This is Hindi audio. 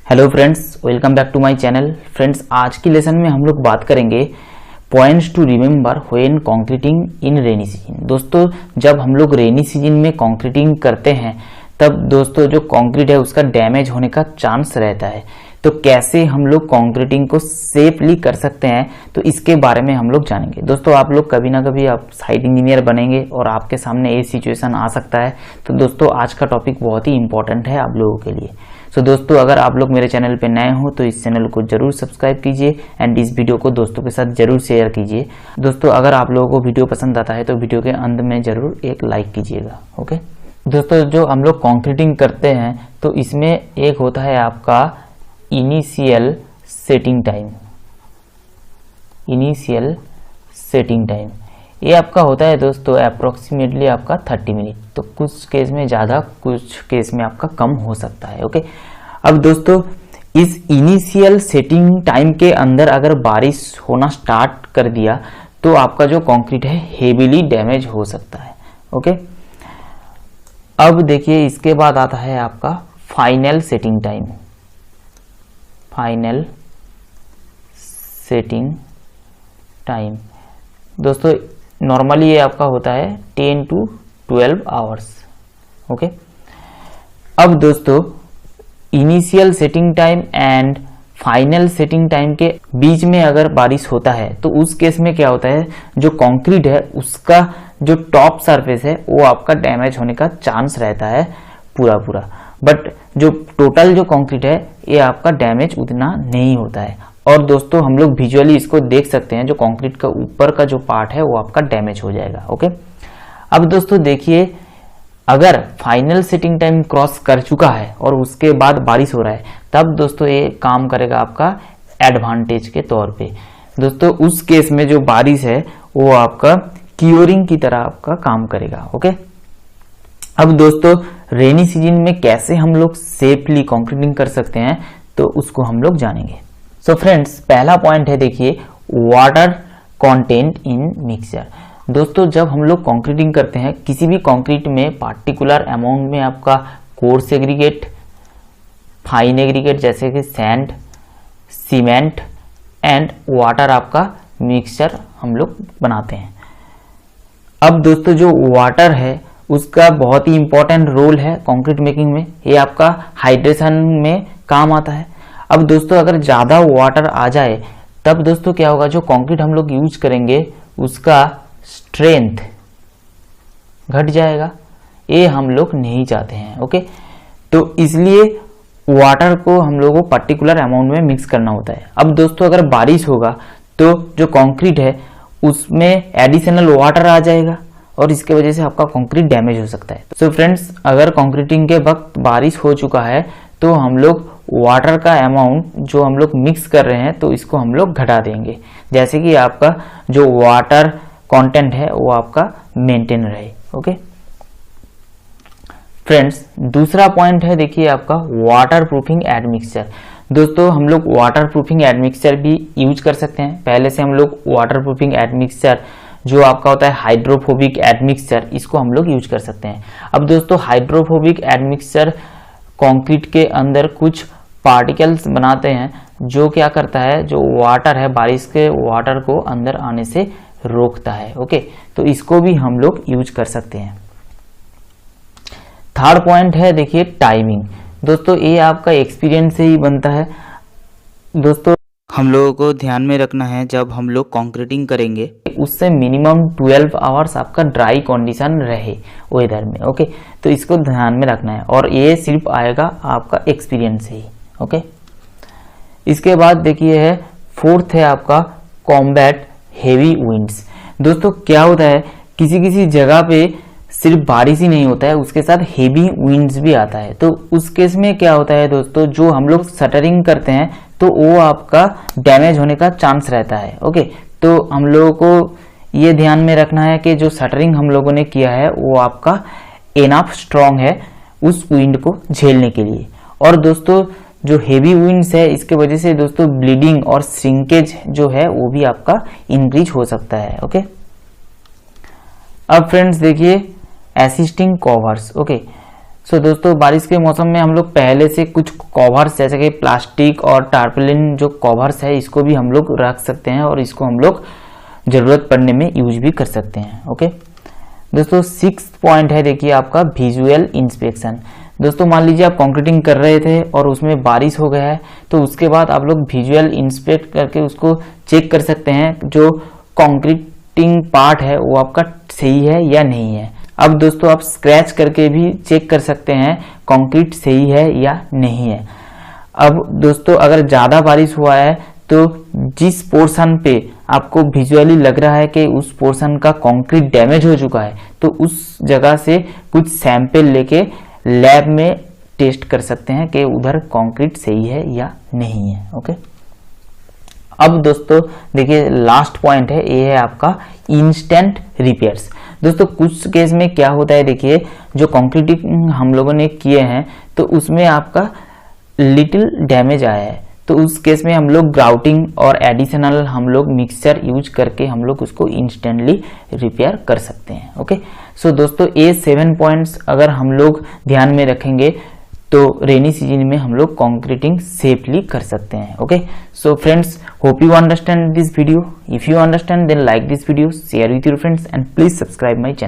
Hello friends, welcome back to my channel. Friends, आज की लेसन में हम लोग बात करेंगे points to remember when concreting in rainy season. दोस्तों, जब हम लोग रेनी सीजन में कंक्रीटिंग करते हैं तब दोस्तों जो कंक्रीट है उसका डैमेज होने का चांस रहता है। तो कैसे हम लोग कंक्रीटिंग को सेफली कर सकते हैं, तो इसके बारे में हम लोग जानेंगे। दोस्तों, आप लोग कभी ना कभी आप साइट इंजीनियर बनेंगे और आपके सामने ये सिचुएशन आ सकता है। तो दोस्तों, आज का टॉपिक बहुत ही इंपॉर्टेंट है आप लोगों के लिए। तो दोस्तों, अगर आप लोग मेरे चैनल पे नए हो तो इस चैनल को जरूर सब्सक्राइब कीजिए एंड इस वीडियो को दोस्तों के साथ जरूर शेयर कीजिए। दोस्तों, अगर आप लोगों को वीडियो पसंद आता है तो वीडियो के अंत में जरूर एक लाइक कीजिएगा। ओके दोस्तों, जो हम लोग कंक्रीटिंग करते हैं तो इसमें एक होता है आपका initial setting time. Initial setting time ये आपका होता है दोस्तों अप्रोक्सीमेटली आपका 30 मिनट। तो कुछ केस में ज़्यादा, कुछ केस में आपका कम हो सकता है। ओके, अब दोस्तों इस इनिशियल सेटिंग टाइम के अंदर अगर बारिश होना स्टार्ट कर दिया तो आपका जो कंक्रीट है हेवीली डैमेज हो सकता है। ओके, अब देखिए इसके बाद आता है आपका final setting time. Final setting time दोस्तों नॉर्मली ये आपका होता है 10 to 12 आवर्स। ओके, अब दोस्तों initial setting time and final setting time के बीच में अगर बारिश होता है तो उस केस में क्या होता है, जो कंक्रीट है उसका जो टॉप सरफेस है वो आपका डैमेज होने का चांस रहता है पूरा। बट जो टोटल जो कंक्रीट है ये आपका डैमेज उतना नहीं होता है। और दोस्तों हम लोग विजुअली इसको देख सकते हैं, जो कंक्रीट का ऊपर का जो पार्ट है वो आपका डैमेज हो जाएगा। ओके, अब दोस्तों देखिए अगर फाइनल सेटिंग टाइम क्रॉस कर चुका है और उसके बाद बारिश हो रहा है तब दोस्तों ये काम करेगा आपका एडवांटेज के तौर पे। दोस्तों उस केस में जो बारिश है वो आपका क्योरिंग की तरह आपका काम करेगा। ओके, अब दोस्तों रेनी सीजन में कैसे हम लोग सेफली कंक्रीटिंग कर सकते हैं तो उसको हम लोग जानेंगे। सो फ्रेंड्स, पहला पॉइंट है देखिए वाटर कंटेंट इन मिक्सचर। दोस्तों जब हम लोग कंक्रीटिंग करते हैं किसी भी कंक्रीट में पार्टिकुलर अमाउंट में आपका कोर्स एग्रीगेट, फाइन एग्रीगेट जैसे कि सैंड, सीमेंट एंड वाटर आपका मिक्सचर हम लोग बनाते हैं। अब दोस्तों जो वाटर है उसका बहुत ही इंपॉर्टेंट रोल है कंक्रीट मेकिंग में। ये आपका हाइड्रेशन में काम आता है। अब दोस्तों अगर ज़्यादा वाटर आ जाए तब दोस्तों क्या होगा, जो कंक्रीट हम लोग यूज करेंगे उसका स्ट्रेंथ घट जाएगा। ये हम लोग नहीं चाहते हैं। ओके, तो इसलिए वाटर को हम लोगों को पर्टिकुलर अमाउंट में मिक्स करना होता है। अब दोस्तों अगर बारिश होगा तो जो कंक्रीट है उसमें एडिशनल वाटर आ जाएगा और इसके वजह से आपका कंक्रीट डैमेज हो सकता है। सो फ्रेंड्स, अगर कंक्रीटिंग के वक्त बारिश हो चुका है तो हम लोग वाटर का अमाउंट जो हम लोग मिक्स कर रहे हैं तो इसको हम लोग घटा देंगे, जैसे कि आपका जो वाटर कंटेंट है वो आपका मेंटेन रहे। ओके फ्रेंड्स, दूसरा पॉइंट है देखिए आपका वाटर प्रूफिंग एडमिक्सचर। दोस्तों हम लोग वाटर प्रूफिंग एडमिक्सचर भी यूज कर सकते हैं। पहले से हम लोग वाटर प्रूफिंग एडमिक्सचर जो आपका होता है हाइड्रोफोबिक एडमिक्सचर, इसको हम लोग यूज कर सकते हैं। अब दोस्तों हाइड्रोफोबिक एडमिक्सचर कंक्रीट के अंदर कुछ पार्टिकल्स बनाते हैं जो क्या करता है, जो वाटर है बारिश के वाटर को अंदर आने से रोकता है। ओके, तो इसको भी हम लोग यूज कर सकते हैं। थर्ड पॉइंट है देखिए टाइमिंग। दोस्तों ये आपका एक्सपीरियंस से ही बनता है। दोस्तों हम लोगों को ध्यान में रखना है जब हम लोग कंक्रीटिंग करेंगे उससे मिनिमम 12 आवर्स आपका ड्राई कंडीशन रहे वेदर में। ओके, तो इसको ध्यान में रखना है और ये सिर्फ आएगा आपका एक्सपीरियंस से ही। ओके, इसके बाद देखिए है फोर्थ है आपका कॉम्बैट हेवी विंड्स। दोस्तों क्या होता है, किसी किसी जगह पे सिर्फ बारिश ही नहीं होता है, उसके साथ हेवी विंड्स भी आता है। तो उस केस में क्या होता है दोस्तों, जो हम लोग शटरिंग करते हैं तो वो आपका डैमेज होने का चांस रहता है। ओके, तो हम लोगों को ये ध्यान में रखना है कि जो शटरिंग हम लोगों ने किया है वो आपका एनफ स्ट्रॉन्ग है उस विंड को झेलने के लिए। और दोस्तों जो हेवी विंड्स है इसके वजह से दोस्तों ब्लीडिंग और श्रिंकेज जो है वो भी आपका इंक्रीज हो सकता है। ओके, अब फ्रेंड्स देखिए असिस्टिंग कवर्स। ओके, सो दोस्तों बारिश के मौसम में हम लोग पहले से कुछ कवर्स जैसे कि प्लास्टिक और टार्पलिन जो कवर्स है इसको भी हम लोग रख सकते हैं और इसको हम लोग जरूरत पड़ने में यूज भी कर सकते हैं। ओके दोस्तों 6th पॉइंट है देखिए आपका विजुअल इंस्पेक्शन। दोस्तों मान लीजिए आप कंक्रीटिंग कर रहे थे और उसमें बारिश हो गया है, तो उसके बाद आप लोग विजुअल इंस्पेक्ट करके उसको चेक कर सकते हैं जो कंक्रीटिंग पार्ट है वो आपका सही है या नहीं है। अब दोस्तों आप स्क्रैच करके भी चेक कर सकते हैं कंक्रीट सही है या नहीं है। अब दोस्तों अगर ज़्यादा बारिश हुआ है तो जिस पोर्शन पे आपको विजुअली लग रहा है कि उस पोर्शन का कंक्रीट डैमेज हो चुका है, तो उस जगह से कुछ सैंपल लेके लैब में टेस्ट कर सकते हैं कि उधर कंक्रीट सही है या नहीं है। ओके अब दोस्तों देखिए लास्ट पॉइंट है, ये है आपका इंस्टेंट रिपेयर्स। दोस्तों कुछ केस में क्या होता है देखिए, जो कंक्रीटिंग हम लोगों ने किए हैं तो उसमें आपका लिटिल डैमेज आया है, तो उस केस में हम लोग ग्राउटिंग और एडिशनल हम लोग मिक्सचर यूज करके हम लोग उसको इंस्टेंटली रिपेयर कर सकते हैं। ओके सो दोस्तों ये 7 पॉइंट्स अगर हम लोग ध्यान में रखेंगे तो रेनी सीजन में हम लोग कंक्रीटिंग सेफली कर सकते हैं। Okay so friends, hope you understand this video. If you understand then like this video, share with your friends and please subscribe my channel.